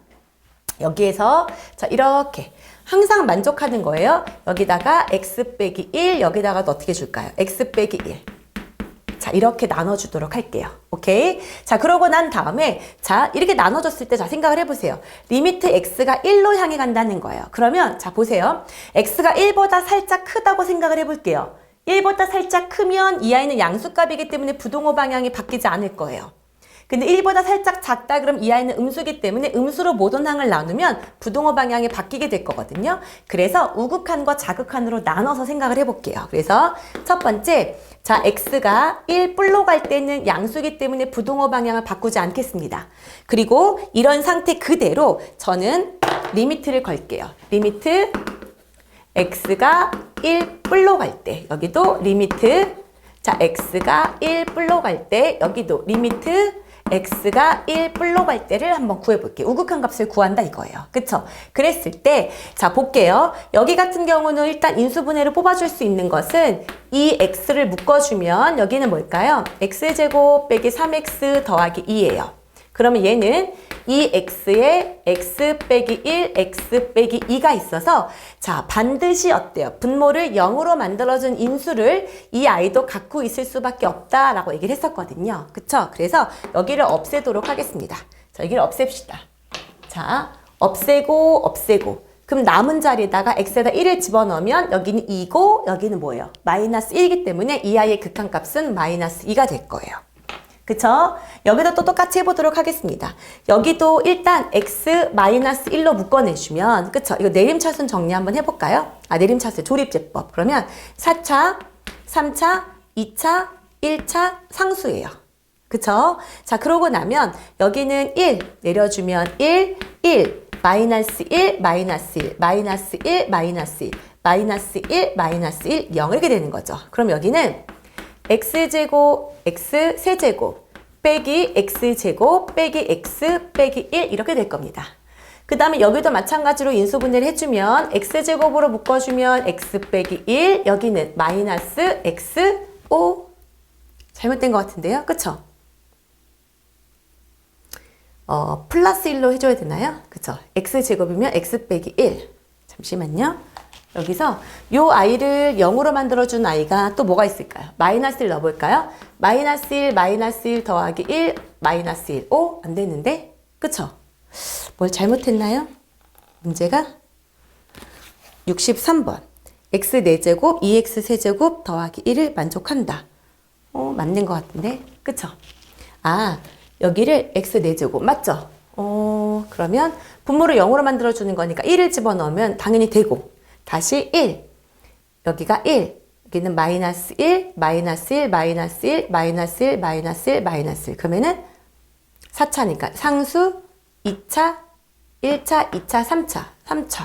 여기에서 자 이렇게 항상 만족하는 거예요. 여기다가 x 빼기 1, 여기다가도 어떻게 줄까요? x 빼기 1. 자, 이렇게 나눠주도록 할게요. 오케이? 자, 그러고 난 다음에, 자, 이렇게 나눠줬을 때, 자, 생각을 해보세요. 리미트 x가 1로 향해 간다는 거예요. 그러면, 자, 보세요. x가 1보다 살짝 크다고 생각을 해볼게요. 1보다 살짝 크면 이 아이는 양수값이기 때문에 부동호 방향이 바뀌지 않을 거예요. 근데 1보다 살짝 작다 그럼 이 아이는 음수기 때문에 음수로 모든 항을 나누면 부동호 방향이 바뀌게 될 거거든요. 그래서 우극한과 자극한으로 나눠서 생각을 해볼게요. 그래서 첫 번째, 자 x가 1뿔로 갈 때는 양수기 때문에 부동호 방향을 바꾸지 않겠습니다. 그리고 이런 상태 그대로 저는 리미트를 걸게요. 리미트 x가 1뿔로 갈 때 여기도 리미트 자 x가 1뿔로 갈 때 여기도 리미트 x가 1뿔로 갈 때를 한번 구해볼게요. 우극한 값을 구한다 이거예요. 그쵸? 그랬을 때, 자, 볼게요. 여기 같은 경우는 일단 인수분해를 뽑아줄 수 있는 것은 이 x를 묶어주면 여기는 뭘까요? x제곱 빼기 3x 더하기 2예요. 그러면 얘는 이 x에 x 빼기 1, x 빼기 2가 있어서 자 반드시 어때요? 분모를 0으로 만들어준 인수를 이 아이도 갖고 있을 수밖에 없다라고 얘기를 했었거든요. 그쵸? 그래서 여기를 없애도록 하겠습니다. 자, 여기를 없앱시다. 자, 없애고 그럼 남은 자리에다가 x에다 1을 집어넣으면 여기는 2고 여기는 뭐예요? 마이너스 1이기 때문에 이 아이의 극한값은 마이너스 2가 될 거예요. 그쵸? 여기도 또 똑같이 해보도록 하겠습니다. 여기도 일단 x-1로 묶어내주면 그쵸? 이거 내림차순 정리 한번 해볼까요? 내림차순 조립제법. 그러면 4차, 3차, 2차, 1차 상수예요. 그쵸? 자, 그러고 나면 여기는 1 내려주면 1, 1, 마이너스 1, 마이너스 1, 마이너스 1, 마이너스 1, 마이너스 1, 마이너스 1, 0 이렇게 되는 거죠. 그럼 여기는 x제곱, x 세제곱, 빼기 x제곱, 빼기 x, 빼기 1 이렇게 될 겁니다. 그 다음에 여기도 마찬가지로 인수분해를 해주면 x제곱으로 묶어주면 x 빼기 1, 여기는 마이너스 x, 5 잘못된 것 같은데요. 그쵸? 플러스 1로 해줘야 되나요? 그쵸? x제곱이면 x 빼기 1 잠시만요. 여기서 요 아이를 0으로 만들어준 아이가 또 뭐가 있을까요? 마이너스 1 넣어볼까요? 마이너스 1, 마이너스 1 더하기 1, 마이너스 1. 오, 안 되는데? 그쵸? 뭘 잘못했나요? 문제가? 63번. x 4제곱, 2x 세제곱 더하기 1을 만족한다. 맞는 것 같은데? 그쵸? 여기를 x 4제곱. 맞죠? 그러면 분모를 0으로 만들어주는 거니까 1을 집어넣으면 당연히 되고. 다시 1, 여기가 1, 여기는 마이너스 1, 마이너스 1, 마이너스 1, 마이너스 1, 마이너스 1, 마이너스 1. 그러면은 4차니까 상수 2차, 1차, 2차, 3차, 3차.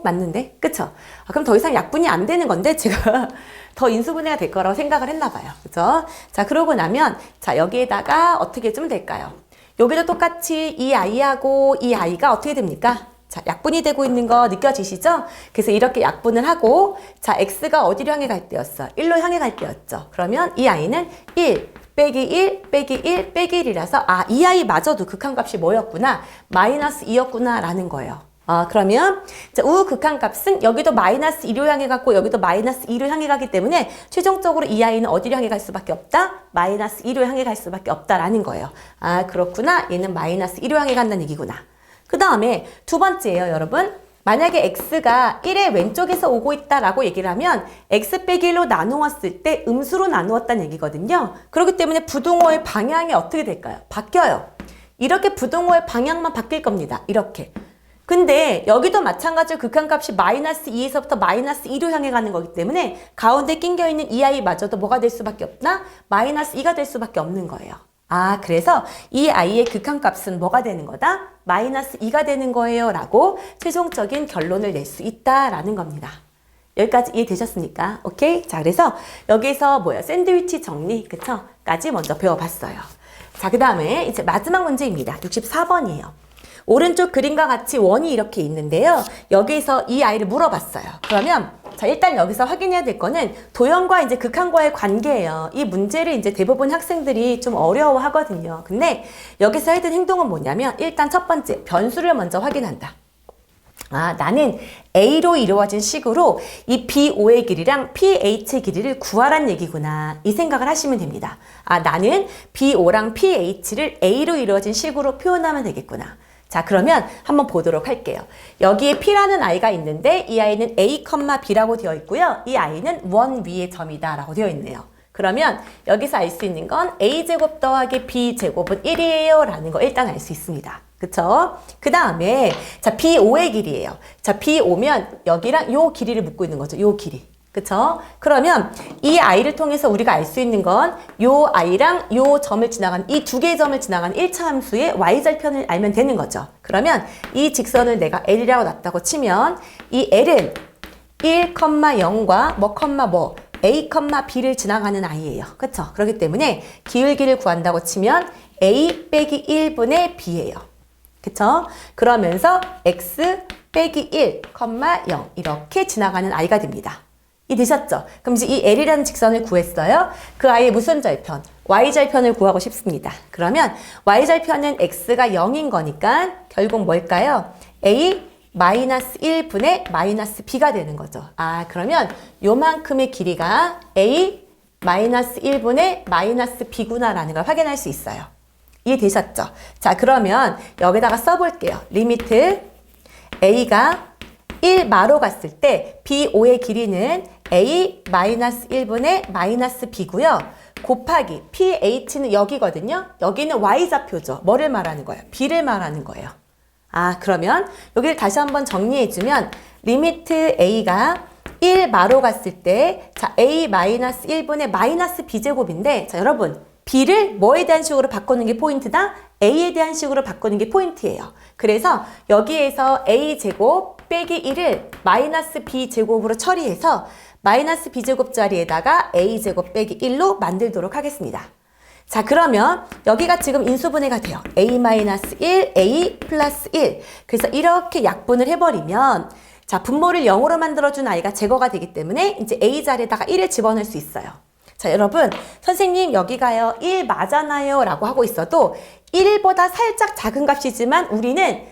맞는데? 그쵸? 그럼 더 이상 약분이 안 되는 건데 제가 더 인수분해가 될 거라고 생각을 했나 봐요. 그죠? 자, 그러고 나면 자, 여기에다가 어떻게 해주면 될까요? 여기도 똑같이 이 아이하고 이 아이가 어떻게 됩니까? 자, 약분이 되고 있는 거 느껴지시죠? 그래서 이렇게 약분을 하고 자, x가 어디로 향해 갈 때였어? 1로 향해 갈 때였죠. 그러면 이 아이는 1 빼기 1 빼기 1 빼기 1이라서 이 아이마저도 극한값이 뭐였구나? 마이너스 2였구나 라는 거예요. 그러면 자, 우극한값은 여기도 마이너스 2로 향해 갔고 여기도 마이너스 2로 향해 가기 때문에 최종적으로 이 아이는 어디로 향해 갈 수밖에 없다? 마이너스 2로 향해 갈 수밖에 없다라는 거예요. 그렇구나. 얘는 마이너스 2로 향해 간다는 얘기구나. 그 다음에 두 번째예요, 여러분. 만약에 x가 1의 왼쪽에서 오고 있다라고 얘기를 하면 x 빼기 1로 나누었을 때 음수로 나누었다는 얘기거든요. 그렇기 때문에 부동호의 방향이 어떻게 될까요? 바뀌어요. 이렇게 부동호의 방향만 바뀔 겁니다. 이렇게. 근데 여기도 마찬가지로 극한값이 마이너스 2에서부터 마이너스 2로 향해 가는 거기 때문에 가운데 낑겨있는 이 아이마저도 뭐가 될 수밖에 없나? 마이너스 2가 될 수밖에 없는 거예요. 그래서 이 아이의 극한값은 뭐가 되는 거다? 마이너스 2가 되는 거예요 라고 최종적인 결론을 낼 수 있다라는 겁니다. 여기까지 이해되셨습니까? 오케이? 자, 그래서 여기서 샌드위치 정리, 그쵸? 까지 먼저 배워봤어요. 자, 그 다음에 이제 마지막 문제입니다. 64번이에요. 오른쪽 그림과 같이 원이 이렇게 있는데요. 여기서 이 아이를 물어봤어요. 그러면 자, 일단 여기서 확인해야 될 거는 도형과 이제 극한과의 관계예요. 이 문제를 이제 대부분 학생들이 좀 어려워하거든요. 근데 여기서 해야 되는 행동은 뭐냐면 일단 첫 번째 변수를 먼저 확인한다. 나는 A로 이루어진 식으로 이 B5의 길이랑 PH의 길이를 구하란 얘기구나. 이 생각을 하시면 됩니다. 나는 B5랑 PH를 A로 이루어진 식으로 표현하면 되겠구나. 자, 그러면 한번 보도록 할게요. 여기에 P라는 아이가 있는데 이 아이는 A, B라고 되어 있고요. 이 아이는 원 위의 점이다 라고 되어 있네요. 그러면 여기서 알 수 있는 건 A제곱 더하기 B제곱은 1이에요 라는 거 일단 알 수 있습니다. 그쵸? 그 다음에 자, B5의 길이에요. 자, B5면 여기랑 요 길이를 묻고 있는 거죠. 요 길이. 그쵸? 그러면 이 아이를 통해서 우리가 알 수 있는 건 요 아이랑 요 점을 지나간 이 두 개의 점을 지나간 1차 함수의 y절편을 알면 되는 거죠. 그러면 이 직선을 내가 L이라고 놨다고 치면 이 L은 1, 0과 A, B를 지나가는 아이예요. 그쵸? 그렇기 때문에 기울기를 구한다고 치면 A 빼기 1분의 B예요. 그쵸? 그러면서 X 빼기 1, 0 이렇게 지나가는 아이가 됩니다. 되셨죠? 그럼 이제 이 L이라는 직선을 구했어요. 그 아이의 무슨 절편? Y절편을 구하고 싶습니다. 그러면 Y절편은 X가 0인 거니까 결국 뭘까요? A 마이너스 1분의 마이너스 B가 되는 거죠. 그러면 요만큼의 길이가 A 마이너스 1분의 마이너스 B구나라는 걸 확인할 수 있어요. 이해되셨죠? 자, 그러면 여기다가 써볼게요. 리미트 A가 1마로 갔을 때 B5의 길이는 A-1분의 마이너스 B고요. 곱하기 PH는 여기거든요. 여기는 Y좌표죠. 뭐를 말하는 거예요? B를 말하는 거예요. 그러면 여기를 다시 한번 정리해주면 리미트 A가 1마로 갔을 때 자, A-1분의 마이너스 B제곱인데 자, 여러분 B를 뭐에 대한 식으로 바꾸는 게 포인트다? A에 대한 식으로 바꾸는 게 포인트예요. 그래서 여기에서 A제곱 빼기 1을 마이너스 B제곱으로 처리해서 마이너스 B제곱 자리에다가 A제곱 빼기 1로 만들도록 하겠습니다. 자, 그러면 여기가 지금 인수분해가 돼요. A-1, A 플러스 1. 그래서 이렇게 약분을 해버리면 자, 분모를 0으로 만들어준 아이가 제거가 되기 때문에 이제 A 자리에다가 1을 집어넣을 수 있어요. 자, 여러분 선생님 여기가요 1 맞아나요 라고 하고 있어도 1보다 살짝 작은 값이지만 우리는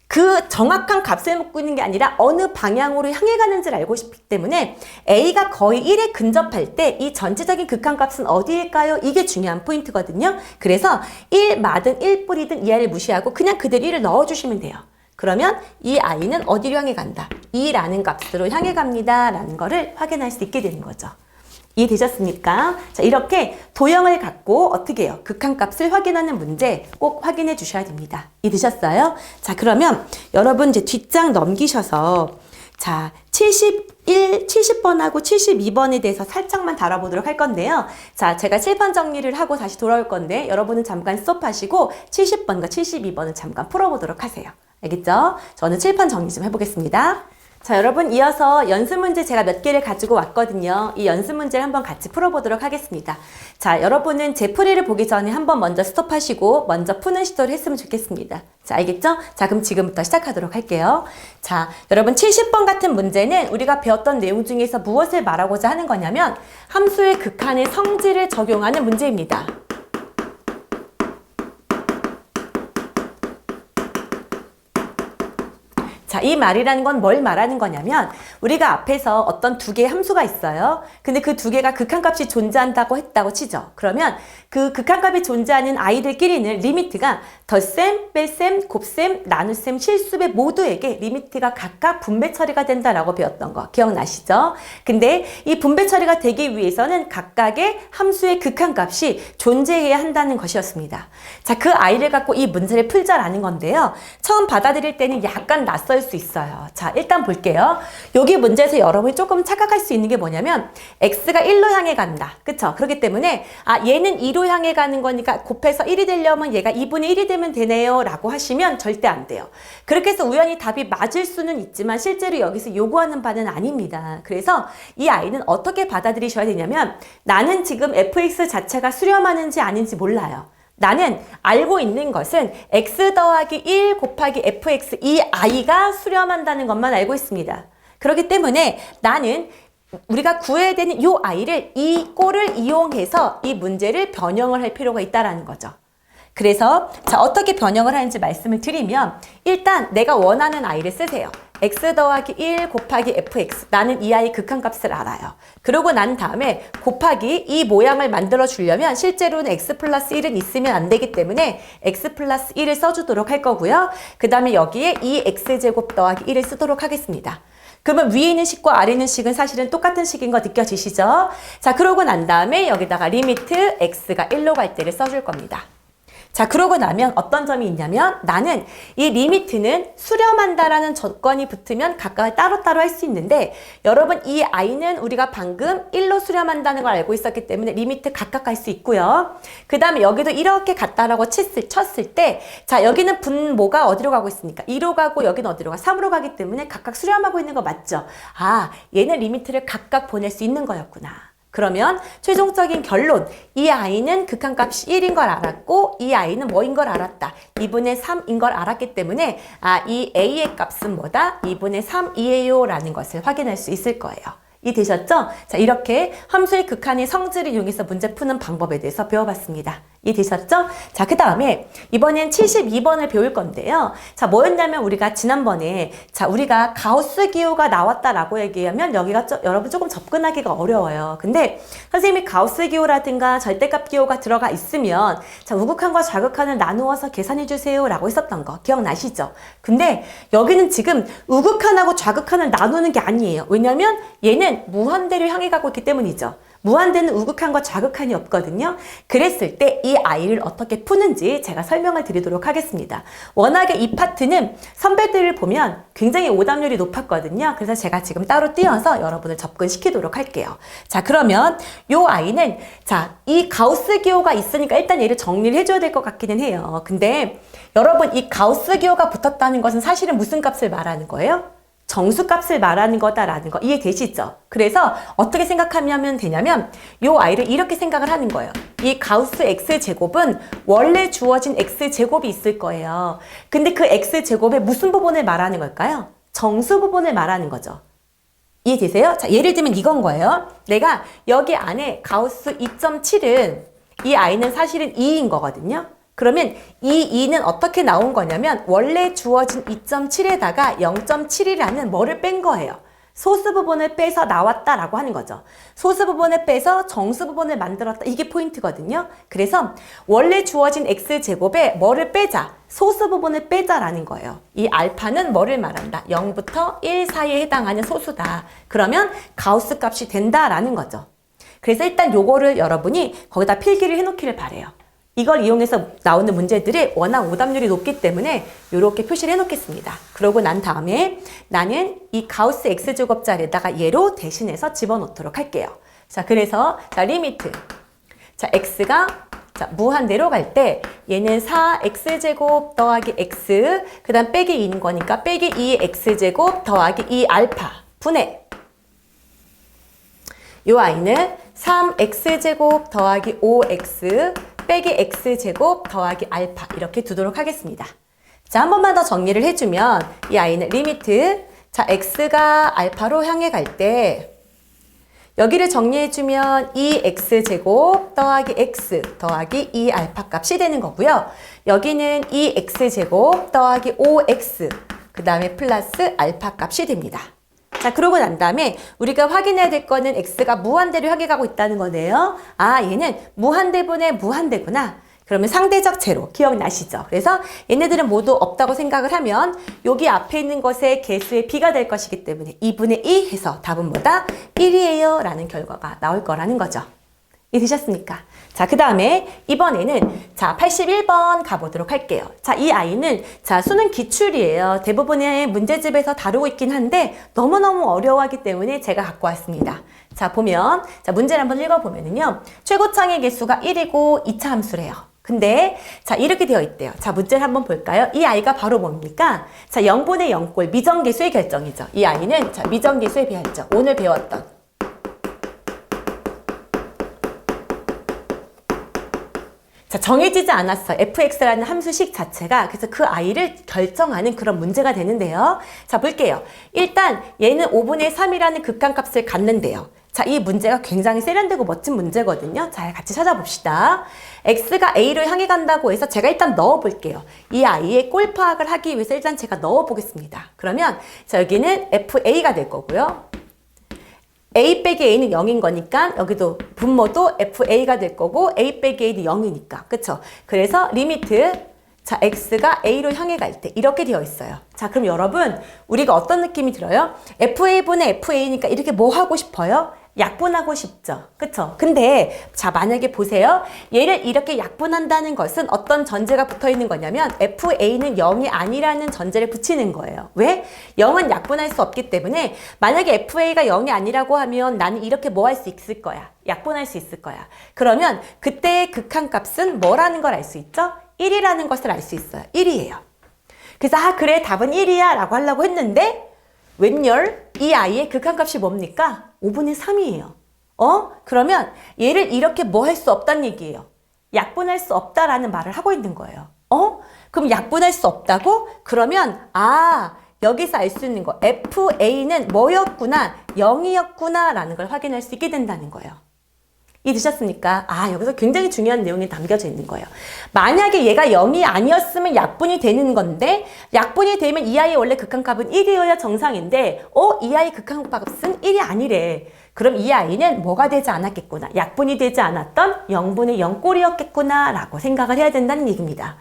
그 정확한 값을 묻고 있는 게 아니라 어느 방향으로 향해 가는지를 알고 싶기 때문에 A가 거의 1에 근접할 때 이 전체적인 극한값은 어디일까요? 이게 중요한 포인트거든요. 그래서 1 마든 1 뿌리든 이 아이를 무시하고 그냥 그대로 1을 넣어주시면 돼요. 그러면 이 아이는 어디로 향해 간다? 2라는 값으로 향해 갑니다 라는 거를 확인할 수 있게 되는 거죠. 이해되셨습니까? 자, 이렇게 도형을 갖고 어떻게 해요? 극한값을 확인하는 문제 꼭 확인해 주셔야 됩니다. 이해되셨어요? 자, 그러면 여러분 이제 뒷장 넘기셔서 자, 70번하고 72번에 대해서 살짝만 다뤄보도록 할 건데요. 자, 제가 칠판 정리를 하고 다시 돌아올 건데 여러분은 잠깐 스톱하시고 70번과 72번은 잠깐 풀어보도록 하세요. 알겠죠? 저는 칠판 정리 좀 해보겠습니다. 자, 여러분 이어서 연습 문제 제가 몇 개를 가지고 왔거든요. 이 연습 문제를 한번 같이 풀어보도록 하겠습니다. 자, 여러분은 제 풀이를 보기 전에 한번 먼저 스톱하시고 먼저 푸는 시도를 했으면 좋겠습니다. 자, 알겠죠? 자, 그럼 지금부터 시작하도록 할게요. 자, 여러분 70번 같은 문제는 우리가 배웠던 내용 중에서 무엇을 말하고자 하는 거냐면 함수의 극한의 성질을 적용하는 문제입니다. 자, 이 말이라는 건 뭘 말하는 거냐면 우리가 앞에서 어떤 두 개의 함수가 있어요. 근데 그 두 개가 극한값이 존재한다고 했다고 치죠. 그러면 그 극한값이 존재하는 아이들끼리는 리미트가 덧셈, 뺄셈, 곱셈, 나눗셈, 실수배 모두에게 리미트가 각각 분배 처리가 된다라고 배웠던 거 기억나시죠? 근데 이 분배 처리가 되기 위해서는 각각의 함수의 극한값이 존재해야 한다는 것이었습니다. 자, 그 아이를 갖고 이 문제를 풀자라는 건데요. 처음 받아들일 때는 약간 낯설 수 있어요. 자, 일단 볼게요. 여기 문제에서 여러분이 조금 착각할 수 있는 게 뭐냐면 x가 1로 향해 간다. 그쵸? 그렇기 때문에 얘는 2로 향해 가는 거니까 곱해서 1이 되려면 얘가 2분의 1이 되면 되네요 라고 하시면 절대 안 돼요. 그렇게 해서 우연히 답이 맞을 수는 있지만 실제로 여기서 요구하는 바는 아닙니다. 그래서 이 아이는 어떻게 받아들이셔야 되냐면 나는 지금 fx 자체가 수렴하는지 아닌지 몰라요. 나는 알고 있는 것은 x 더하기 1 곱하기 fx 이 i가 수렴한다는 것만 알고 있습니다. 그렇기 때문에 나는 우리가 구해야 되는 이 i를 이 꼴을 이용해서 이 문제를 변형을 할 필요가 있다는 거죠. 그래서 자, 어떻게 변형을 하는지 말씀을 드리면 일단 내가 원하는 i를 쓰세요. x 더하기 1 곱하기 fx 나는 이 아이 극한값을 알아요. 그러고 난 다음에 곱하기 이 모양을 만들어 주려면 실제로는 x 플러스 1은 있으면 안 되기 때문에 x 플러스 1을 써주도록 할 거고요. 그 다음에 여기에 이 x제곱 더하기 1을 쓰도록 하겠습니다. 그러면 위에 있는 식과 아래 있는 식은 사실은 똑같은 식인 거 느껴지시죠? 자, 그러고 난 다음에 여기다가 리미트 x가 1로 갈 때를 써줄 겁니다. 자, 그러고 나면 어떤 점이 있냐면 나는 이 리미트는 수렴한다라는 조건이 붙으면 각각을 따로따로 할 수 있는데 여러분 이 i는 우리가 방금 1로 수렴한다는 걸 알고 있었기 때문에 리미트 각각 갈 수 있고요. 그 다음에 여기도 이렇게 갔다라고 쳤을 때 자, 여기는 분모가 어디로 가고 있습니까? 2로 가고 여기는 어디로 가? 3으로 가기 때문에 각각 수렴하고 있는 거 맞죠? 아, 얘는 리미트를 각각 보낼 수 있는 거였구나. 그러면 최종적인 결론, 이 아이는 극한값이 1인 걸 알았고 이 아이는 뭐인 걸 알았다. 2분의 3인 걸 알았기 때문에 이 a의 값은 뭐다? 2분의 3이에요 라는 것을 확인할 수 있을 거예요. 이해되셨죠? 자, 이렇게 함수의 극한의 성질을 이용해서 문제 푸는 방법에 대해서 배워봤습니다. 이해되셨죠? 자, 그 다음에 이번엔 72번을 배울 건데요. 자, 뭐였냐면 우리가 지난번에 자, 우리가 가우스 기호가 나왔다라고 얘기하면 여기가 여러분 조금 접근하기가 어려워요. 근데 선생님이 가우스 기호라든가 절대값 기호가 들어가 있으면 자, 우극한과 좌극한을 나누어서 계산해 주세요 라고 했었던 거 기억나시죠? 근데 여기는 지금 우극한하고 좌극한을 나누는 게 아니에요. 왜냐면 얘는 무한대를 향해 가고 있기 때문이죠. 무한대는 우극한과 좌극한이 없거든요. 그랬을 때 이 아이를 어떻게 푸는지 제가 설명을 드리도록 하겠습니다. 워낙에 이 파트는 선배들을 보면 굉장히 오답률이 높았거든요. 그래서 제가 지금 따로 띄어서 여러분을 접근시키도록 할게요. 자, 그러면 이 아이는 자, 이 가우스 기호가 있으니까 일단 얘를 정리를 해줘야 될 것 같기는 해요. 근데 여러분 이 가우스 기호가 붙었다는 것은 사실은 무슨 값을 말하는 거예요? 정수값을 말하는 거다라는 거 이해되시죠? 그래서 어떻게 생각하면 되냐면 이 아이를 이렇게 생각을 하는 거예요. 이 가우스 x제곱은 원래 주어진 x제곱이 있을 거예요. 근데 그 x제곱의 무슨 부분을 말하는 걸까요? 정수 부분을 말하는 거죠. 이해되세요? 자, 예를 들면 이건 거예요. 내가 여기 안에 가우스 2.7은 이 아이는 사실은 2인 거거든요. 그러면 이 2는 어떻게 나온 거냐면 원래 주어진 2.7에다가 0.7이라는 뭐를 뺀 거예요. 소수 부분을 빼서 나왔다라고 하는 거죠. 소수 부분을 빼서 정수 부분을 만들었다. 이게 포인트거든요. 그래서 원래 주어진 x제곱에 뭐를 빼자. 소수 부분을 빼자라는 거예요. 이 알파는 뭐를 말한다. 0부터 1 사이에 해당하는 소수다. 그러면 가우스 값이 된다라는 거죠. 그래서 일단 요거를 여러분이 거기다 필기를 해놓기를 바래요. 이걸 이용해서 나오는 문제들이 워낙 오답률이 높기 때문에 이렇게 표시를 해놓겠습니다. 그러고 난 다음에 나는 이 가우스 x제곱자리에다가 얘로 대신해서 집어넣도록 할게요. 자, 그래서 자, 리미트. 자, x가 자, 무한대로 갈 때 얘는 4x제곱 더하기 x 그 다음 빼기 2인 거니까 빼기 2x제곱 더하기 2알파 분의 이 아이는 3x제곱 더하기 5x 빼기 x제곱 더하기 알파 이렇게 두도록 하겠습니다. 자, 한 번만 더 정리를 해주면 이 아이는 리미트 자, x가 알파로 향해 갈 때 여기를 정리해주면 2x제곱 더하기 x 더하기 2알파 값이 되는 거고요. 여기는 2x제곱 더하기 5x 그 다음에 플러스 알파 값이 됩니다. 자, 그러고 난 다음에 우리가 확인해야 될 거는 x가 무한대로 향해 가고 있다는 거네요. 아, 얘는 무한대분의 무한대구나. 그러면 상대적 제로 기억나시죠? 그래서 얘네들은 모두 없다고 생각을 하면 여기 앞에 있는 것의 개수의 b가 될 것이기 때문에 2분의 2 해서 답은 뭐다? 1이에요 라는 결과가 나올 거라는 거죠. 이해되셨습니까? 자, 그 다음에 이번에는 자 81번 가보도록 할게요. 자, 이 아이는 자 수능 기출이에요. 대부분의 문제집에서 다루고 있긴 한데 너무너무 어려워하기 때문에 제가 갖고 왔습니다. 자, 보면 자 문제를 한번 읽어보면은요. 최고창의 개수가 1이고 2차 함수래요. 근데 자 이렇게 되어 있대요. 자, 문제를 한번 볼까요? 이 아이가 바로 뭡니까? 자, 0분의 0꼴 미정계수의 결정이죠. 이 아이는 자 미정계수의 비할적 오늘 배웠던 자, 정해지지 않았어. fx라는 함수식 자체가. 그래서 그 아이를 결정하는 그런 문제가 되는데요. 자, 볼게요. 일단 얘는 5분의 3이라는 극한값을 갖는데요. 자, 이 문제가 굉장히 세련되고 멋진 문제거든요. 자, 같이 찾아봅시다. x가 a로 향해 간다고 해서 제가 일단 넣어볼게요. 이 아이의 꼴 파악을 하기 위해서 일단 제가 넣어보겠습니다. 그러면 자, 여기는 fa가 될 거고요. a 빼기 a는 0인 거니까 여기도 분모도 fa가 될 거고 a 빼기 a도 0이니까 그쵸? 그래서 리미트 자 x가 a로 향해 갈 때 이렇게 되어 있어요. 자, 그럼 여러분 우리가 어떤 느낌이 들어요? fa분의 fa니까 이렇게 뭐 하고 싶어요? 약분하고 싶죠. 그쵸? 근데 자 만약에 보세요. 얘를 이렇게 약분한다는 것은 어떤 전제가 붙어 있는 거냐면 fa는 0이 아니라는 전제를 붙이는 거예요. 왜? 0은 약분할 수 없기 때문에 만약에 fa가 0이 아니라고 하면 나는 이렇게 뭐 할 수 있을 거야? 약분할 수 있을 거야. 그러면 그때의 극한값은 뭐라는 걸 알 수 있죠? 1이라는 것을 알 수 있어요. 1이에요. 그래서 아 그래 답은 1이야 라고 하려고 했는데 웬열 이 아이의 극한값이 뭡니까? 5분의 3이에요. 그러면 얘를 이렇게 뭐 할 수 없다는 얘기예요. 약분할 수 없다라는 말을 하고 있는 거예요. 그럼 약분할 수 없다고? 그러면 여기서 알 수 있는 거 FA는 뭐였구나? 0이었구나 라는 걸 확인할 수 있게 된다는 거예요. 이해되셨습니까? 여기서 굉장히 중요한 내용이 담겨져 있는 거예요. 만약에 얘가 0이 아니었으면 약분이 되는 건데 약분이 되면 이 아이의 원래 극한값은 1이어야 정상인데 이 아이 극한값은 1이 아니래. 그럼 이 아이는 뭐가 되지 않았겠구나. 약분이 되지 않았던 0분의 0꼴이었겠구나 라고 생각을 해야 된다는 얘기입니다.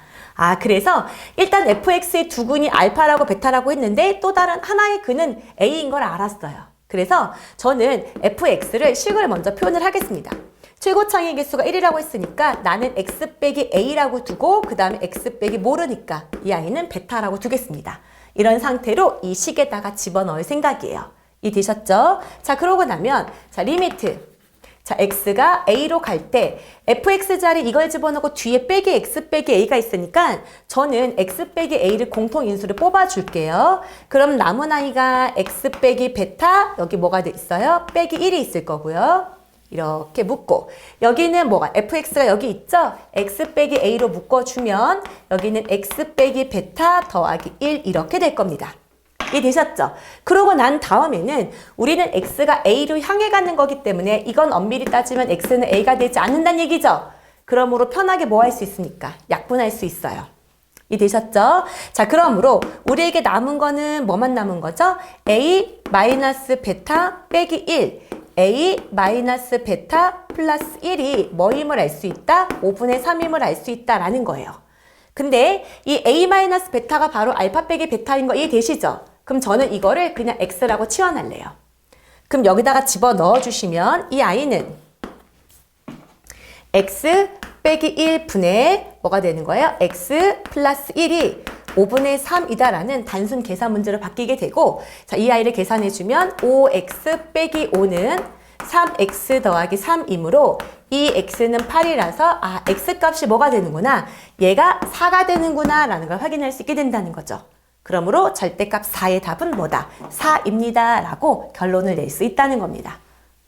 그래서 일단 fx의 두근이 알파라고 베타라고 했는데 또 다른 하나의 근은 a인 걸 알았어요. 그래서 저는 fx를 식을 먼저 표현을 하겠습니다. 최고창의 개수가 1이라고 했으니까 나는 x 빼기 a라고 두고 그 다음에 x 빼기 모르니까 이 아이는 베타라고 두겠습니다. 이런 상태로 이 식에다가 집어넣을 생각이에요. 이해되셨죠? 자, 그러고 나면 자 리미트 자 x가 a로 갈 때 fx 자리 이걸 집어넣고 뒤에 빼기 x 빼기 a가 있으니까 저는 x 빼기 a를 공통인수를 뽑아줄게요. 그럼 남은 아이가 x 빼기 베타 여기 뭐가 돼 있어요? 빼기 1이 있을 거고요. 이렇게 묶고 여기는 뭐가 fx가 여기 있죠? x 빼기 a로 묶어주면 여기는 x 빼기 베타 더하기 1 이렇게 될 겁니다. 이해되셨죠? 그러고 난 다음에는 우리는 x가 a로 향해 가는 거기 때문에 이건 엄밀히 따지면 x는 a가 되지 않는다는 얘기죠? 그러므로 편하게 뭐 할 수 있습니까? 약분할 수 있어요. 이해되셨죠? 자, 그러므로 우리에게 남은 거는 뭐만 남은 거죠? a 마이너스 베타 빼기 1 a 마이너스 베타 플러스 1이 뭐임을 알 수 있다? 5분의 3임을 알 수 있다라는 거예요. 근데 이 a 마이너스 베타가 바로 알파 빼기 베타인 거 이해되시죠? 그럼 저는 이거를 그냥 x라고 치환할래요. 그럼 여기다가 집어넣어 주시면 이 아이는 x 빼기 1분의 뭐가 되는 거예요? x 플러스 1이 5분의 3이다라는 단순 계산 문제로 바뀌게 되고 자, 이 아이를 계산해 주면 5x 빼기 5는 3x 더하기 3이므로 이 x는 8이라서 x값이 뭐가 되는구나. 얘가 4가 되는구나 라는 걸 확인할 수 있게 된다는 거죠. 그러므로 절대값 4의 답은 뭐다? 4입니다 라고 결론을 낼 수 있다는 겁니다.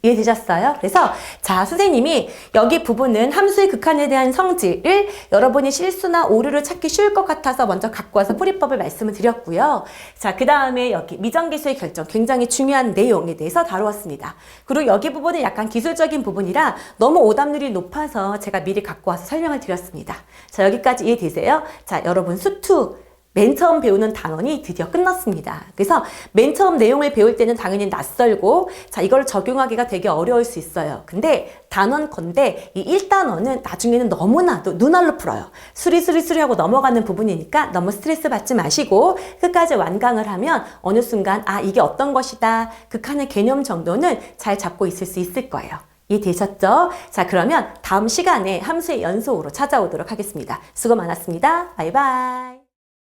이해되셨어요? 그래서 자 선생님이 여기 부분은 함수의 극한에 대한 성질을 여러분이 실수나 오류를 찾기 쉬울 것 같아서 먼저 갖고 와서 풀이법을 말씀을 드렸고요. 자, 그 다음에 여기 미정계수의 결정 굉장히 중요한 내용에 대해서 다루었습니다. 그리고 여기 부분은 약간 기술적인 부분이라 너무 오답률이 높아서 제가 미리 갖고 와서 설명을 드렸습니다. 자, 여기까지 이해되세요? 자, 여러분 수투 맨 처음 배우는 단원이 드디어 끝났습니다. 그래서 맨 처음 내용을 배울 때는 당연히 낯설고 자 이걸 적용하기가 되게 어려울 수 있어요. 근데 단원 건데 이 1단원은 나중에는 너무나도 눈알로 풀어요. 수리수리수리 하고 넘어가는 부분이니까 너무 스트레스 받지 마시고 끝까지 완강을 하면 어느 순간 아 이게 어떤 것이다 극한의 개념 정도는 잘 잡고 있을 수 있을 거예요. 이해되셨죠? 자 그러면 다음 시간에 함수의 연속으로 찾아오도록 하겠습니다. 수고 많았습니다. 바이바이.